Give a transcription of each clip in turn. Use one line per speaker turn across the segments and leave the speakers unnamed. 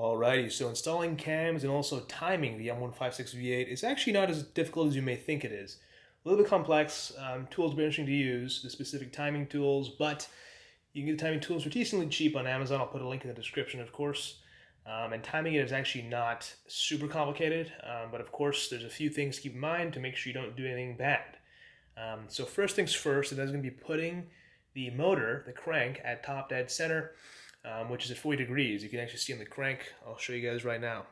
Alrighty, so installing cams and also timing the M156 V8 is actually not as difficult as you may think it is. A little bit complex, tools are interesting to use, the specific timing tools, but you can get the timing tools for decently cheap on Amazon. I'll put a link in the description, of course. And timing it is actually not super complicated, but of course there's a few things to keep in mind to make sure you don't do anything bad. So first things first, it is going to be putting the motor, the crank, at top dead center, which is at 40 degrees. You can actually see on the crank. I'll show you guys right now.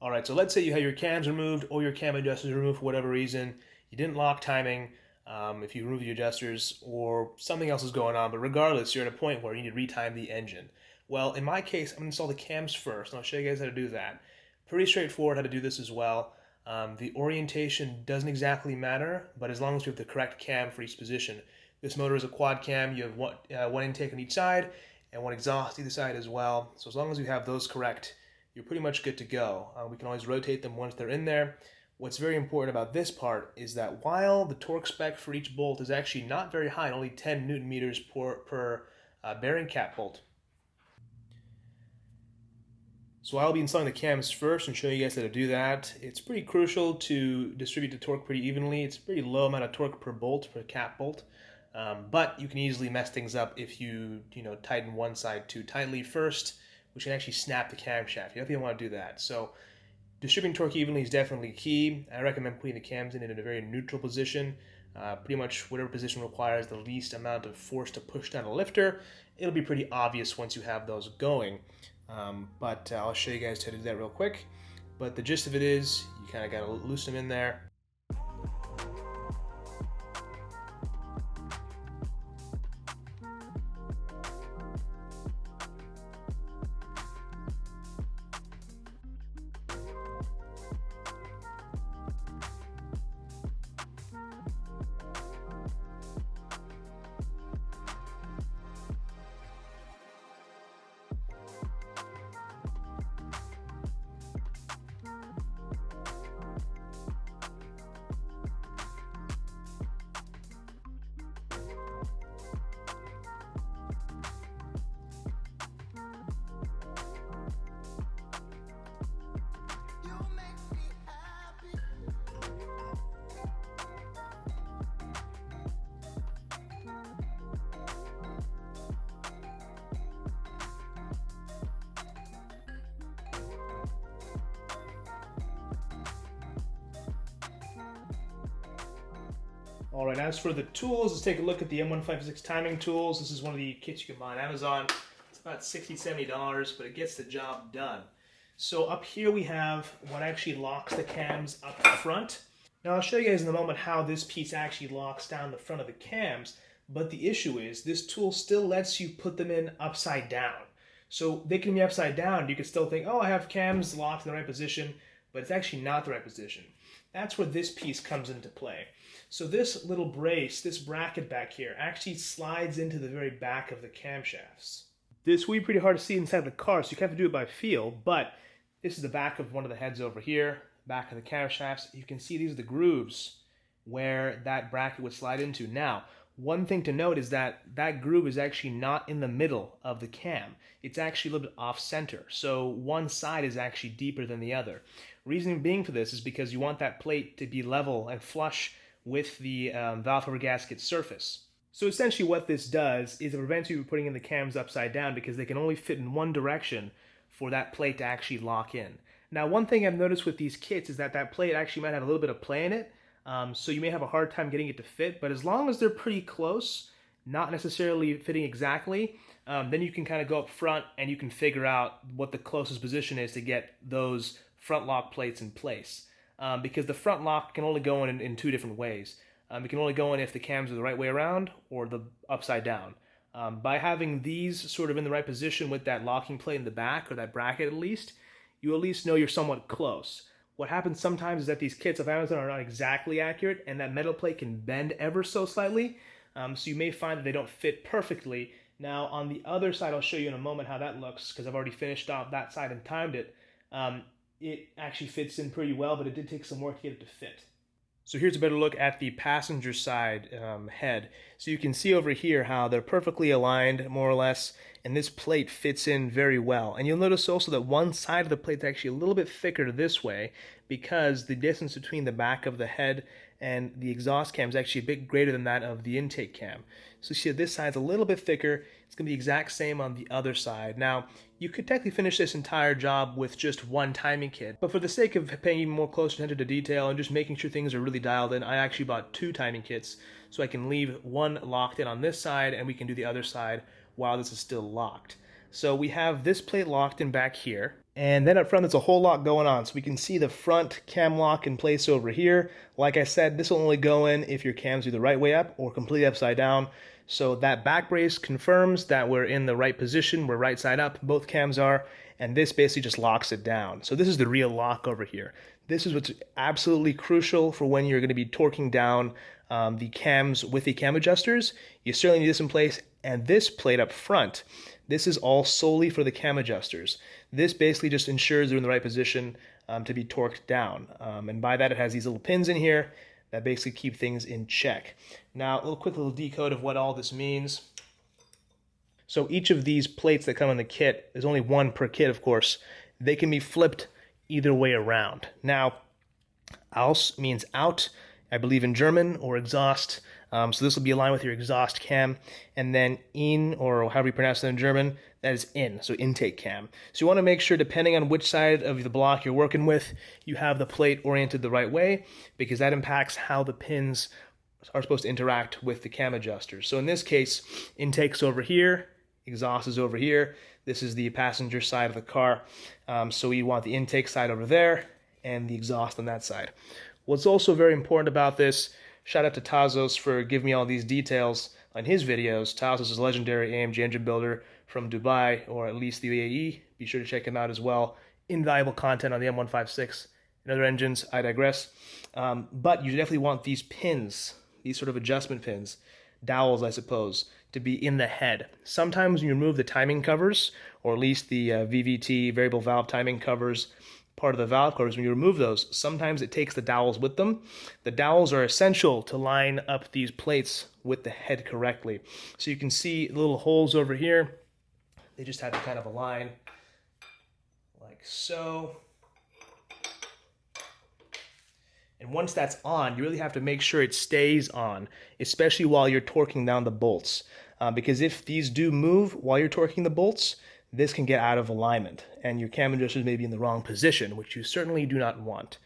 Alright, so let's say you have your cams removed or your cam adjusters removed for whatever reason. You didn't lock timing if you remove the adjusters or something else is going on, but regardless, you're at a point where you need to retime the engine. Well, in my case, I'm going to install the cams first, and I'll show you guys how to do that. Pretty straightforward how to do this as well. The orientation doesn't exactly matter, but as long as you have the correct cam for each position. This motor is a quad cam. You have one intake on each side and one exhaust either side as well. So as long as you have those correct, you're pretty much good to go. We can always rotate them once they're in there. What's very important about this part is that while the torque spec for each bolt is actually not very high, only 10 Newton meters per bearing cap bolt. So I'll be installing the cams first and show you guys how to do that. It's pretty crucial to distribute the torque pretty evenly. It's a pretty low amount of torque per bolt, per cap bolt. But you can easily mess things up if you tighten one side too tightly first, which can actually snap the camshaft. You definitely want to do that. So distributing torque evenly is definitely key. I recommend putting the cams in a very neutral position. Pretty much whatever position requires the least amount of force to push down a lifter. It'll be pretty obvious once you have those going. But I'll show you guys how to do that real quick. But the gist of it is you kind of got to loosen them in there. Alright, as for the tools, let's take a look at the M156 timing tools. This is one of the kits you can buy on Amazon. It's about $60, $70, but it gets the job done. So up here we have what actually locks the cams up front. Now I'll show you guys in a moment how this piece actually locks down the front of the cams, but the issue is this tool still lets you put them in upside down. So they can be upside down. You can still think, oh, I have cams locked in the right position, but it's actually not the right position. That's where this piece comes into play. So this little brace, this bracket back here, actually slides into the very back of the camshafts. This will be pretty hard to see inside the car, so you have to do it by feel, but this is the back of one of the heads over here, back of the camshafts. You can see these are the grooves where that bracket would slide into. Now, one thing to note is that that groove is actually not in the middle of the cam. It's actually a little bit off center, so one side is actually deeper than the other. Reasoning being for this is because you want that plate to be level and flush with the valve cover gasket surface. So essentially what this does is it prevents you from putting in the cams upside down because they can only fit in one direction for that plate to actually lock in. Now one thing I've noticed with these kits is that that plate actually might have a little bit of play in it, so you may have a hard time getting it to fit, but as long as they're pretty close, not necessarily fitting exactly, then you can kind of go up front and you can figure out what the closest position is to get those front lock plates in place. Because the front lock can only go in two different ways. It can only go in if the cams are the right way around or the upside down. By having these sort of in the right position with that locking plate in the back, or that bracket at least, you at least know you're somewhat close. What happens sometimes is that these kits of Amazon are not exactly accurate, and that metal plate can bend ever so slightly, so you may find that they don't fit perfectly. Now on the other side, I'll show you in a moment how that looks, because I've already finished off that side and timed it. It actually fits in pretty well, but it did take some work to get it to fit. So here's a better look at the passenger side head. So you can see over here how they're perfectly aligned, more or less, and this plate fits in very well. And you'll notice also that one side of the plate is actually a little bit thicker this way because the distance between the back of the head and the exhaust cam is actually a bit greater than that of the intake cam. So you see this side's a little bit thicker. It's going to be the exact same on the other side. Now, you could technically finish this entire job with just one timing kit, but for the sake of paying even more close attention to detail and just making sure things are really dialed in, I actually bought 2 timing kits so I can leave one locked in on this side and we can do the other side while this is still locked. So we have this plate locked in back here, and then up front there's a whole lot going on. So we can see the front cam lock in place over here. Like I said, this will only go in if your cam's either right way up or completely upside down. So that back brace confirms that we're in the right position, we're right side up, both cams are, and this basically just locks it down. So this is the real lock over here. This is what's absolutely crucial for when you're going to be torquing down the cams with the cam adjusters. You certainly need this in place, and this plate up front, this is all solely for the cam adjusters. This basically just ensures they're in the right position to be torqued down. And by that, it has these little pins in here that basically keep things in check. Now, a quick little decode of what all this means. So each of these plates that come in the kit, there's only one per kit, of course, they can be flipped either way around. Now, aus means out, I believe in German, or exhaust. So this will be aligned with your exhaust cam, and then in, or however you pronounce it in German, that is in, so intake cam. So you want to make sure, depending on which side of the block you're working with, you have the plate oriented the right way, because that impacts how the pins are supposed to interact with the cam adjusters. So in this case, intake's over here, exhaust is over here. This is the passenger side of the car. So you want the intake side over there and the exhaust on that side. What's also very important about this, shout out to Tazos for giving me all these details on his videos. Tazos is a legendary AMG engine builder from Dubai, or at least the UAE. Be sure to check him out as well. Invaluable content on the M156 and other engines. I digress. But you definitely want these pins, these sort of adjustment pins, dowels I suppose, to be in the head. Sometimes when you remove the timing covers, or at least the VVT, variable valve timing covers, part of the valve covers, when you remove those, sometimes it takes the dowels with them. The dowels are essential to line up these plates with the head correctly. So you can see little holes over here. They just have to kind of align like so. And once that's on, you really have to make sure it stays on, especially while you're torquing down the bolts. Because if these do move while you're torquing the bolts, this can get out of alignment, and your cam adjusters may be in the wrong position, which you certainly do not want.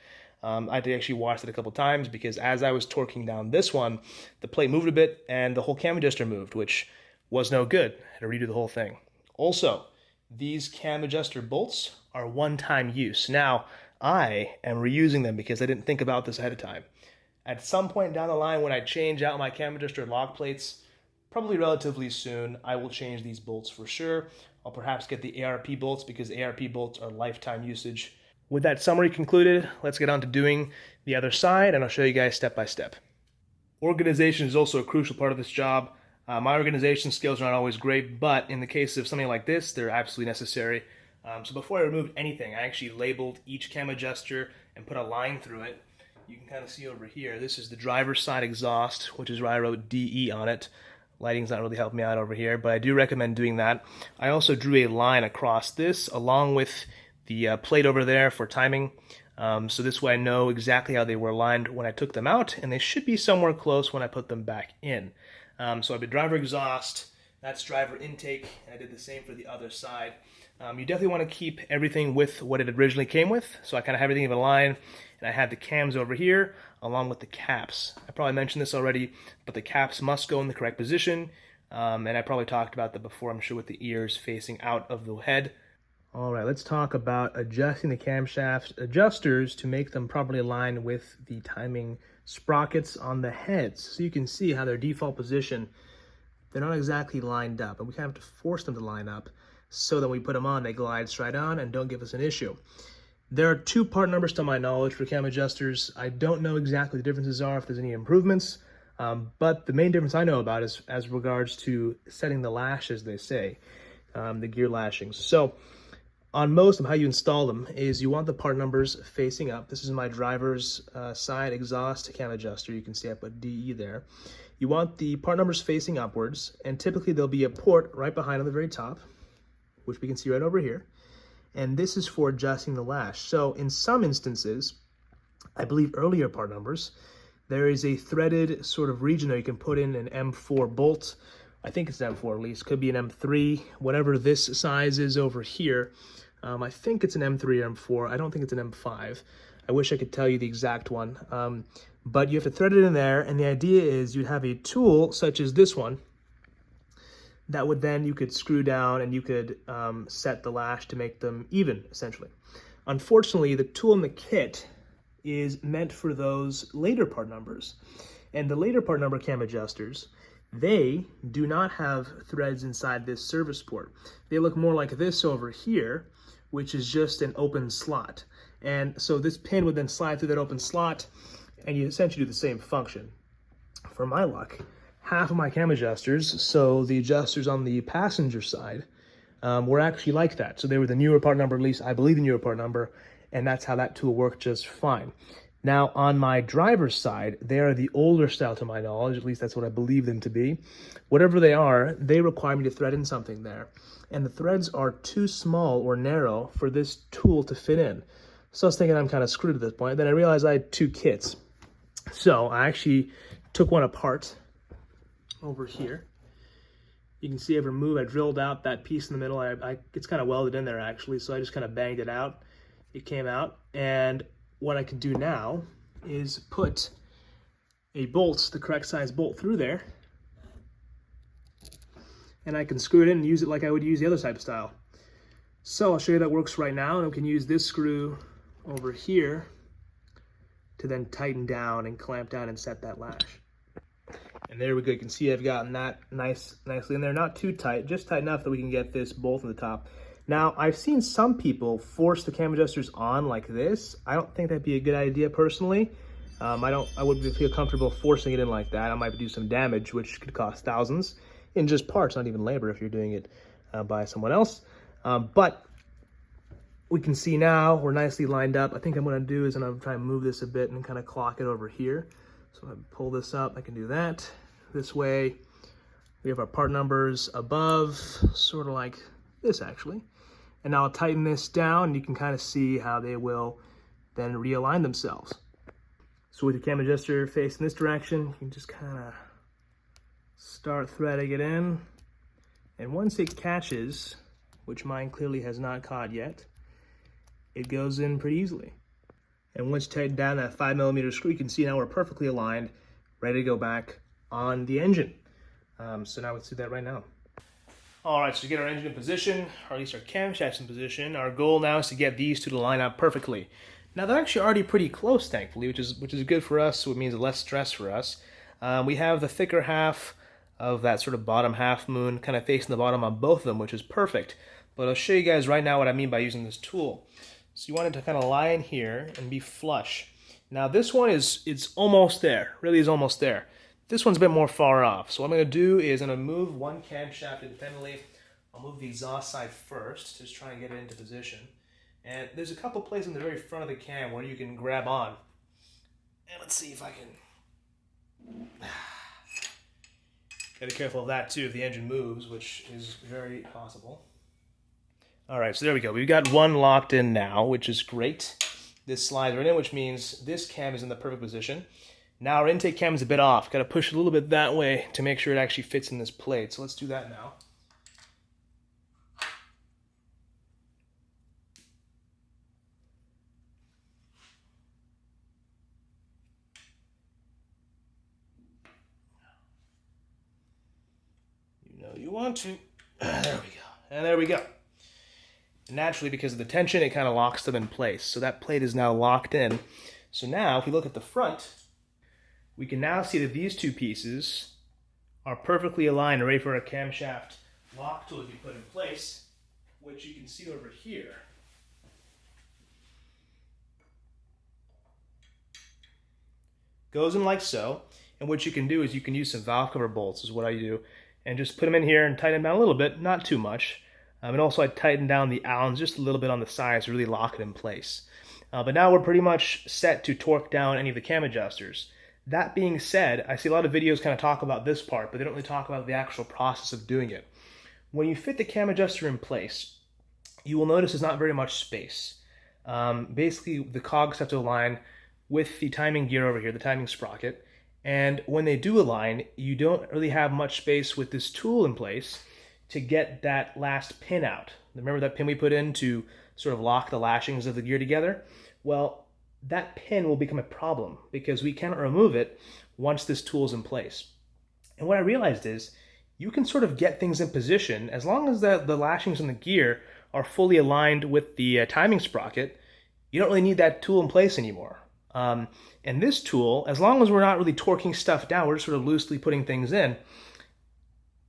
I had to actually watch it a couple times, because as I was torquing down this one, the plate moved a bit, and the whole cam adjuster moved, which was no good. I had to redo the whole thing. Also, these cam adjuster bolts are one-time use. Now, I am reusing them because I didn't think about this ahead of time. At some point down the line, when I change out my cam adjuster lock plates, probably relatively soon, I will change these bolts for sure. I'll perhaps get the ARP bolts, because ARP bolts are lifetime usage. With that summary concluded, let's get on to doing the other side, and I'll show you guys step by step. Organization is also a crucial part of this job. My organization skills are not always great, but in the case of something like this, they're absolutely necessary. So before I removed anything, I actually labeled each cam adjuster and put a line through it. You can kind of see over here, this is the driver's side exhaust, which is where I wrote DE on it. Lighting's not really helping me out over here, but I do recommend doing that. I also drew a line across this, along with the plate over there for timing. So this way I know exactly how they were aligned when I took them out, and they should be somewhere close when I put them back in. So I did driver exhaust, that's driver intake, and I did the same for the other side. You definitely want to keep everything with what it originally came with, so I kind of have everything in a line, and I had the cams over here, along with the caps. I probably mentioned this already, but the caps must go in the correct position, and I probably talked about that before, I'm sure, with the ears facing out of the head. Alright, let's talk about adjusting the camshaft adjusters to make them properly aligned with the timing sprockets on the heads. So you can see how their default position, they're not exactly lined up, and we kind of have to force them to line up so that when we put them on, they glide straight on and don't give us an issue. There are 2 part numbers to my knowledge for cam adjusters. I don't know exactly the differences are, if there's any improvements, but the main difference I know about is as regards to setting the lash, as they say, the gear lashings. So on most of how you install them is you want the part numbers facing up. This is my driver's side exhaust cam adjuster. You can see I put DE there. You want the part numbers facing upwards, and typically there'll be a port right behind on the very top, which we can see right over here. And this is for adjusting the lash. So in some instances, I believe earlier part numbers, there is a threaded sort of region that you can put in an M4 bolt. I think it's an M4 at least, could be an M3, whatever this size is over here. I think it's an M3 or M4. I don't think it's an M5. I wish I could tell you the exact one. But you have to thread it in there, and the idea is you'd have a tool such as this one that would then you could screw down and you could set the lash to make them even, essentially. Unfortunately, the tool in the kit is meant for those later part numbers. And the later part number cam adjusters, they do not have threads inside this service port. They look more like this over here, which is just an open slot. And so this pin would then slide through that open slot, and you essentially do the same function. For my luck, half of my cam adjusters, so the adjusters on the passenger side, were actually like that. So they were the newer part number, at least I believe the newer part number, and that's how that tool worked just fine. Now, on my driver's side, they are the older style to my knowledge, at least that's what I believe them to be. Whatever they are, they require me to thread in something there. And the threads are too small or narrow for this tool to fit in. So I was thinking I'm kind of screwed at this point. Then I realized I had two kits. So I actually took one apart over here. You can see I've removed, I drilled out that piece in the middle. It's kind of welded in there actually, so I just kind of banged it out. It came out, and what I can do now is put a bolt, the correct size bolt, through there, and I can screw it in and use it like I would use the other type of style. So I'll show you that works right now, and we can use this screw over here to then tighten down and clamp down and set that lash. And there we go. You can see I've gotten that nicely in there. Not too tight, just tight enough that we can get this bolt in the top. Now, I've seen some people force the cam adjusters on like this. I don't think that'd be a good idea personally. I wouldn't feel comfortable forcing it in like that. I might do some damage, which could cost thousands in just parts, not even labor if you're doing it by someone else. But we can see now we're nicely lined up. I think I'm gonna do is I'm gonna try and move this a bit and kind of clock it over here. So if I pull this up, I can do that. This way, we have our part numbers above, sort of like this actually. And now I'll tighten this down, and you can kind of see how they will then realign themselves. So with your cam adjuster facing this direction, you can just kind of start threading it in. And once it catches, which mine clearly has not caught yet, it goes in pretty easily. And once you tighten down that 5mm screw, you can see now we're perfectly aligned, ready to go back on the engine. So now let's do that right now. All right, so to get our engine in position, or at least our camshafts in position, our goal now is to get these two to line up perfectly. Now they're actually already pretty close, thankfully, which is good for us, so it means less stress for us. We have the thicker half of that sort of bottom half moon kind of facing the bottom on both of them, which is perfect. But I'll show you guys right now what I mean by using this tool. So you want it to kind of lie in here and be flush. Now this one it's almost there, really is almost there. This one's a bit more far off. So what I'm going to do is I'm going to move one camshaft independently. I'll move the exhaust side first, just try and get it into position. And there's a couple places in the very front of the cam where you can grab on. And let's see if I can... Gotta be careful of that too if the engine moves, which is very possible. Alright, so there we go. We've got one locked in now, which is great. This slides right in, which means this cam is in the perfect position. Now our intake cam is a bit off. Got to push it a little bit that way to make sure it actually fits in this plate. So let's do that now. You know you want to. There we go. And there we go. Naturally, because of the tension, it kind of locks them in place. So that plate is now locked in. So now, if we look at the front, we can now see that these two pieces are perfectly aligned and ready for a camshaft lock tool to be put in place, which you can see over here. Goes in like so, and what you can do is you can use some valve cover bolts, is what I do, and just put them in here and tighten them down a little bit, not too much. And also I tightened down the Allens just a little bit on the sides to really lock it in place. But now we're pretty much set to torque down any of the cam adjusters. That being said, I see a lot of videos kind of talk about this part, but they don't really talk about the actual process of doing it. When you fit the cam adjuster in place, you will notice there's not very much space. Basically, the cogs have to align with the timing gear over here, the timing sprocket. And when they do align, you don't really have much space with this tool in place to get that last pin out. Remember that pin we put in to sort of lock the lashings of the gear together? Well, that pin will become a problem because we cannot remove it once this tool is in place. And what I realized is you can sort of get things in position as long as the lashings on the gear are fully aligned with the timing sprocket. You don't really need that tool in place anymore. And this tool, as long as we're not really torquing stuff down, we're just sort of loosely putting things in,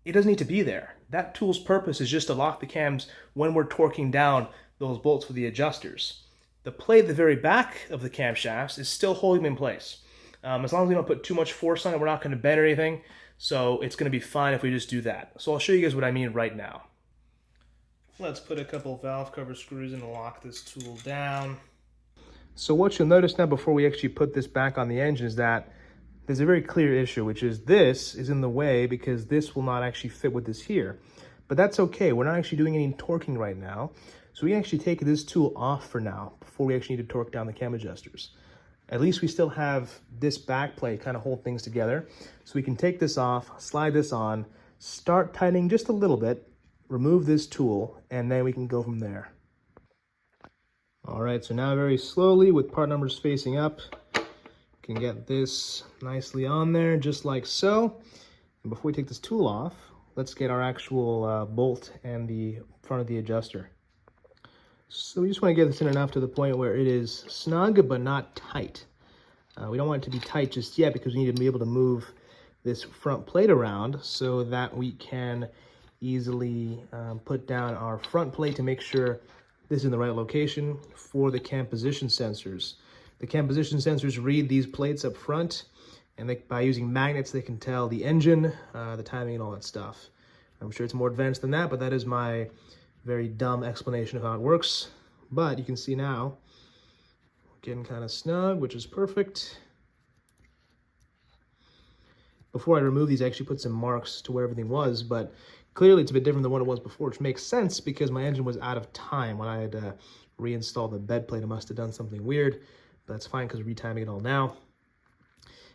it doesn't need to be there. That tool's purpose is just to lock the cams when we're torquing down those bolts for the adjusters. The plate at the very back of the camshafts is still holding them in place. As long as we don't put too much force on it, we're not going to bend or anything, so it's going to be fine if we just do that. So I'll show you guys what I mean right now. Let's put a couple valve cover screws in to lock this tool down. So what you'll notice now before we actually put this back on the engine is that there's a very clear issue, which is this is in the way because this will not actually fit with this here. But that's okay. We're not actually doing any torquing right now. So we can actually take this tool off for now before we actually need to torque down the cam adjusters. At least we still have this back plate kind of hold things together. So we can take this off, slide this on, start tightening just a little bit, remove this tool, and then we can go from there. All right, so now very slowly with part numbers facing up, we can get this nicely on there just like so. And before we take this tool off, let's get our actual bolt and the front of the adjuster. So we just want to get this in enough to the point where it is snug but not tight. We don't want it to be tight just yet because we need to be able to move this front plate around so that we can easily put down our front plate to make sure this is in the right location for the cam position sensors. The cam position sensors read these plates up front, and by using magnets they can tell the engine, the timing, and all that stuff. I'm sure it's more advanced than that, but that is my very dumb explanation of how it works. But you can see now, we're getting kind of snug, which is perfect. Before I remove these, I actually put some marks to where everything was, but clearly it's a bit different than what it was before, which makes sense because my engine was out of time when I had reinstalled the bed plate. I must have done something weird, but that's fine because we're retiming it all now.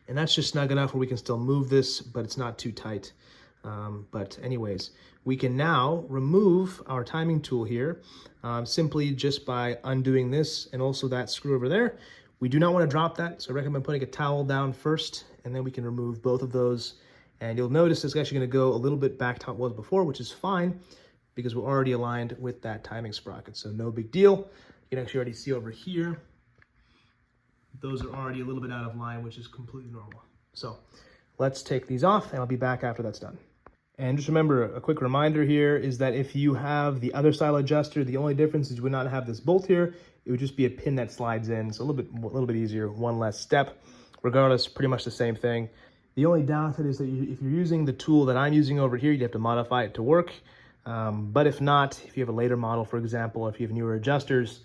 And that's just snug enough where we can still move this, but it's not too tight. But anyways, we can now remove our timing tool here simply just by undoing this and also that screw over there. We do not want to drop that, so I recommend putting a towel down first, and then we can remove both of those. And you'll notice it's actually going to go a little bit back to how it was before, which is fine because we're already aligned with that timing sprocket, so no big deal. You can actually already see over here, those are already a little bit out of line, which is completely normal. So let's take these off, and I'll be back after that's done. And just remember, a quick reminder here is that if you have the other style adjuster, the only difference is you would not have this bolt here. It would just be a pin that slides in. So a little bit easier, one less step. Regardless, pretty much the same thing. The only downside is that if you're using the tool that I'm using over here, you have to modify it to work. But if not, if you have a later model, for example, if you have newer adjusters,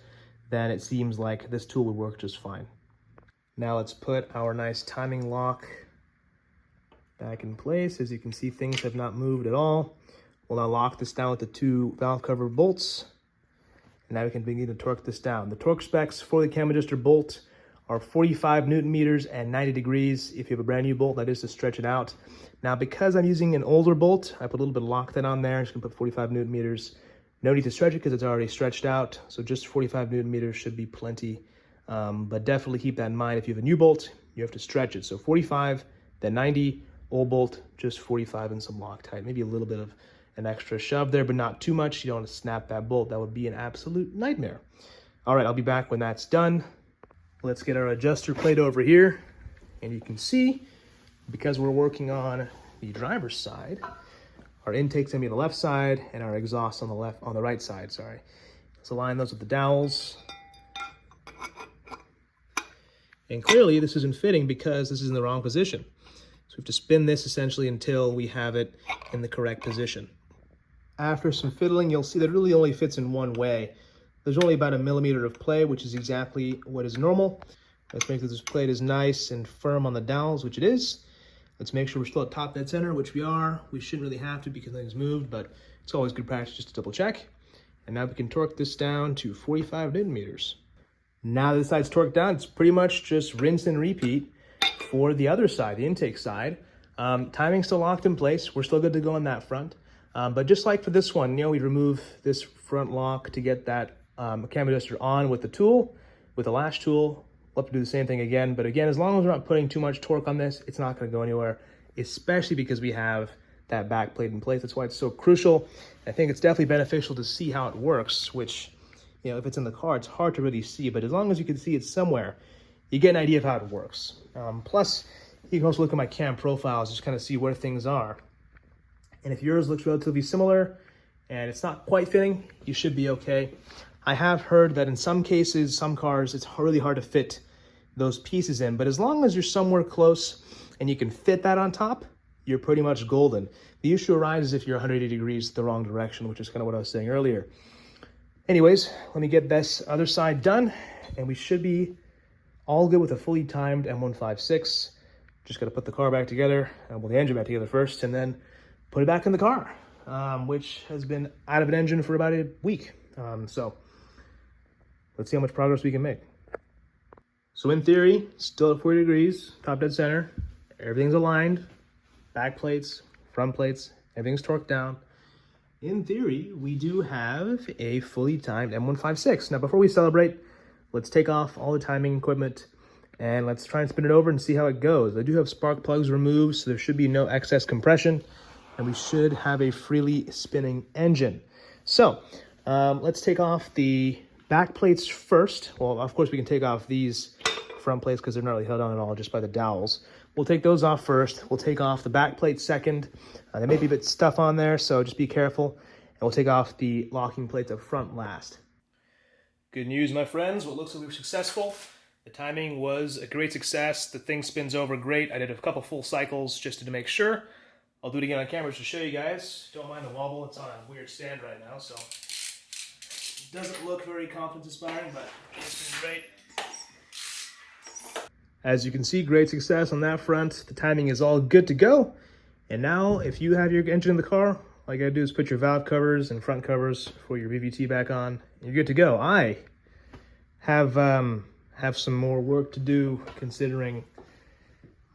then it seems like this tool would work just fine. Now let's put our nice timing lock back in place. As you can see, things have not moved at all. We'll now lock this down with the two valve cover bolts. And now we can begin to torque this down. The torque specs for the cam adjuster bolt are 45 Newton meters and 90 degrees. If you have a brand new bolt, that is to stretch it out. Now, because I'm using an older bolt, I put a little bit of Loctite on there. I'm just gonna put 45 Newton meters. No need to stretch it because it's already stretched out. So just 45 Newton meters should be plenty. But definitely keep that in mind. If you have a new bolt, you have to stretch it. So 45, then 90, old bolt, just 45 and some Loctite. Maybe a little bit of an extra shove there, but not too much. You don't want to snap that bolt. That would be an absolute nightmare. All right, I'll be back when that's done. Let's get our adjuster plate over here. And you can see, because we're working on the driver's side, our intake's gonna be on the left side and our exhaust on the right side, sorry. Let's align those with the dowels. And clearly this isn't fitting because this is in the wrong position. So we have to spin this essentially until we have it in the correct position. After some fiddling, you'll see that it really only fits in one way. There's only about 1 millimeter of play, which is exactly what is normal. Let's make sure this plate is nice and firm on the dowels, which it is. Let's make sure we're still at top dead center, which we are. We shouldn't really have to because things moved, but it's always good practice just to double check. And now we can torque this down to 45 Newton meters. Now that the side's torqued down, it's pretty much just rinse and repeat for the other side, the intake side. Timing's still locked in place. We're still good to go on that front. But just like for this one, we remove this front lock to get that cam adjuster on with the tool, with the lash tool. We'll have to do the same thing again. But again, as long as we're not putting too much torque on this, it's not going to go anywhere, especially because we have that back plate in place. That's why it's so crucial. I think it's definitely beneficial to see how it works, which, if it's in the car, it's hard to really see. But as long as you can see it somewhere, you get an idea of how it works. Plus, you can also look at my cam profiles, just kind of see where things are. And if yours looks relatively similar and it's not quite fitting, you should be okay. I have heard that in some cases, some cars, it's really hard to fit those pieces in, but as long as you're somewhere close and you can fit that on top, you're pretty much golden. The issue arises if you're 180 degrees the wrong direction, which is kind of what I was saying earlier. Anyways, let me get this other side done, and we should be all good with a fully timed M156. Just got to put the car back together, the engine back together first, and then put it back in the car, which has been out of an engine for about a week. So let's see how much progress we can make. So in theory, still at 40 degrees, top dead center, everything's aligned, back plates, front plates, everything's torqued down. In theory, we do have a fully timed M156. Now, before we celebrate, let's take off all the timing equipment and let's try and spin it over and see how it goes. I do have spark plugs removed, so there should be no excess compression, and we should have a freely spinning engine. So let's take off the back plates first. Well, of course, we can take off these front plates because they're not really held on at all just by the dowels. We'll take those off first. We'll take off the back plate second. There may be a bit of stuff on there, so just be careful. And we'll take off the locking plates up front last. Good news, my friends. What looks like we were successful. The timing was a great success. The thing spins over great. I did a couple full cycles just to make sure. I'll do it again on camera to show you guys. Don't mind the wobble. It's on a weird stand right now, so it doesn't look very confidence-inspiring, but it's been great. As you can see, great success on that front. The timing is all good to go. And now, if you have your engine in the car, all you gotta do is put your valve covers and front covers for your VVT back on. You're good to go. I have some more work to do considering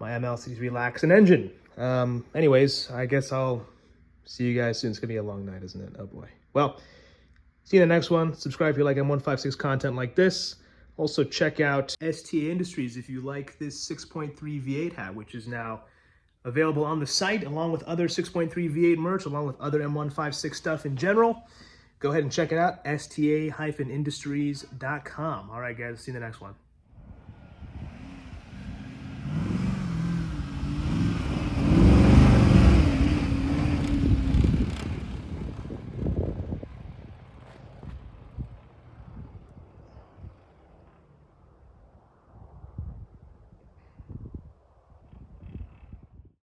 my ML63 lacks an engine. Anyways, I guess I'll see you guys soon. It's gonna be a long night, isn't it? Oh boy. Well, see you in the next one. Subscribe if you like M156 content like this. Also check out STA Industries if you like this 6.3 V8 hat, which is now available on the site along with other 6.3 V8 merch, along with other M156 stuff in general. Go ahead and check it out, sta-industries.com. All right, guys, see you in the next one.